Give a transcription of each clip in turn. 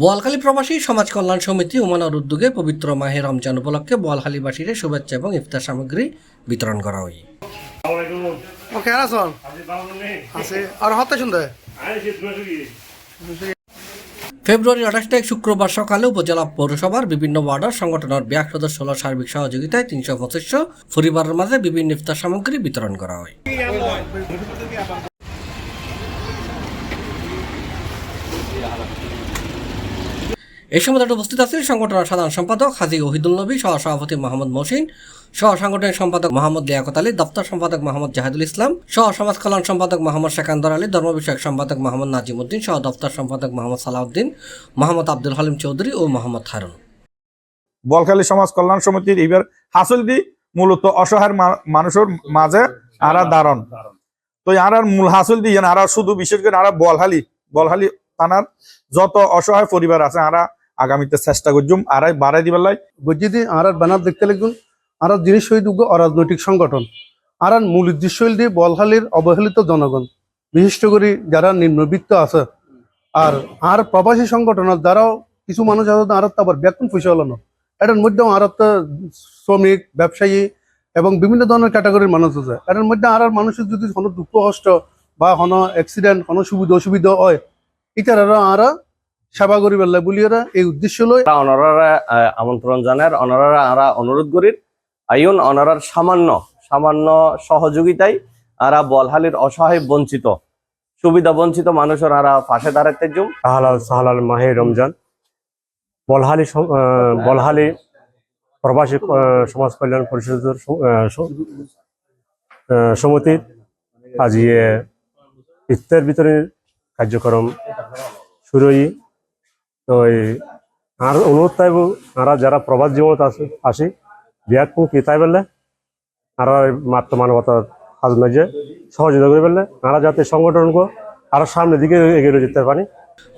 বোয়ালখালী প্রবাসী সমাজ কল্যাণ সমিতি ওমানের উদ্যোগে পবিত্র মাহে রমজান উপলক্ষে বোয়ালখালীবাসীর শুভেচ্ছা এবং ইফতার সামগ্রী বিতরণ করা হয়। ফেব্রুয়ারি 28 তারিখ শুক্রবার সকালে উপজেলা পৌরসভার বিভিন্ন ওয়ার্ডের সংগঠনের ব্যাক সদস্য সার্বিক সহযোগিতায় 325 পরিবারের মাঝে বিভিন্ন ইফতার সামগ্রী বিতরণ করা হয়। এই সময় উপস্থিত আছেন সংগঠনের সাধারণ সম্পাদক হাজী ওহিদুল নবী, সহ সভাপতি মোহাম্মদ মহসিন, সহ সাংগঠনিক সম্পাদক মোহাম্মদ লিয়াকত আলী, দপ্তর সম্পাদক মোহাম্মদ জাহিদুল ইসলাম, সহ সমাজ কল্যাণ সম্পাদক মোহাম্মদ সেকান্দর আলী, ধর্ম বিষয়ক সম্পাদক মোহাম্মদ নাজিম উদ্দিন, সহ দপ্তর সম্পাদক মোহাম্মদ সালাউদ্দিন, মোহাম্মদ আব্দুল হালিম চৌধুরী ও মোহাম্মদ হারুন। বোয়ালখালী সমাজ কল্যাণ সমিতির এবার হাসিল দি মূলত অসহায় মানুষের মাঝে আরা দারণ তো আর মূল হাসিল দিয়ে আর শুধু বিশেষ করে আর বোয়ালখালী থানার যত অসহায় পরিবার আছে আরা আগামীতে চেষ্টা করছুম আর বাড়াই দিবার লাই গজ্জিদি আর ব্যানার দেখতে লাগুন আর জিনিস শহীদ অরাজনৈতিক সংগঠন আর মূল উদ্দেশ্য দিয়ে বোয়ালখালীর অবহেলিত জনগণ বিশিষ্ট করে যারা নিম্নবিত্ত আছে আর প্রবাসী সংগঠনের দ্বারাও কিছু মানুষ আছে আর আবার বেতন পয়সা হলো না এটার মধ্যেও আর শ্রমিক ব্যবসায়ী এবং বিভিন্ন ধরনের ক্যাটাগরির মানুষ আছে এটার মধ্যে আর মানুষের যদি কোনো দুঃখ কষ্ট বা কোনো অ্যাক্সিডেন্ট কোনো সুবিধা অসুবিধা হয় ইতারা আর সেবা করি বেলা বলি এই উদ্দেশ্য লই অনারারা আমন্ত্রণ জানার অনারারা আরা অনুরোধ করির আইন অনারার সামান্য সহযোগিতায় আরা বোয়ালখালীর অসহায় বঞ্চিত সুবিধা বঞ্চিত মানুষের আরা পাশে দাঁড়াতে জুম সাহালাল মাহে রমজান বোয়ালখালী প্রবাসী সমাজ কল্যাণ পরিষদের সমিতির আজিয়ে ইফতার বিতরণের কার্যক্রম শুরু তো আর অনুরোধ চাইব আর যারা প্রবাস জীবনত আসি বিয়াক কি তাই বললে আর মাত্র মানবতার কাজ মেজে সহযোগিতা করে বললে আর যাতে সংগঠনকে আরো সামনের দিকে এগিয়ে যেতে পারি।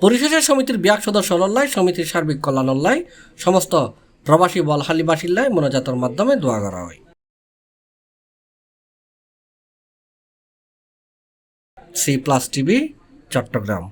পরিশেষে সমিতির ব্যাক সদস্য অল্লায় সমিতির সার্বিক কল্যাণ অল্লায় সমস্ত প্রবাসী বোয়ালখালীবাসীর মোনাজাতের মাধ্যমে দোয়া করা হয়। C+ TV Chittagong.